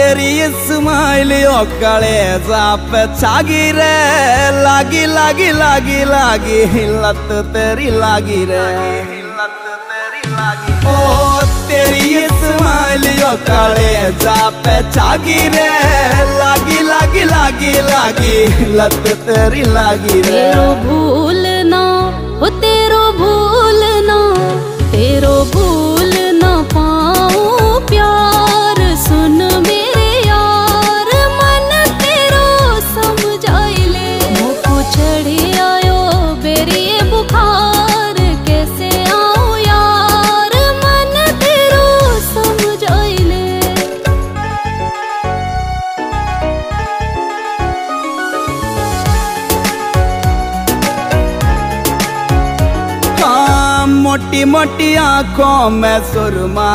तेरी स्माइल ओ कलेजा पे छागी रे, लागी लागी लागी लागी लत तेरी लागी रे, लत तेरी लागी। ओ तेरी स्माइल ओ कलेजा पे छागी रे, लागी लागी लागी लागी लत तेरी लागी रे। तेरो भूलना हो तेरो भूलना, तेरो भूल ना पाऊं प्यार। सुन मेरे यार मन तेरो समझाई ले, मुझको चढ़े आयो बेरी बुखार। कैसे आऊं यार मन तेरो समझाई ले। मोटी मोटी आंखों में सुरमा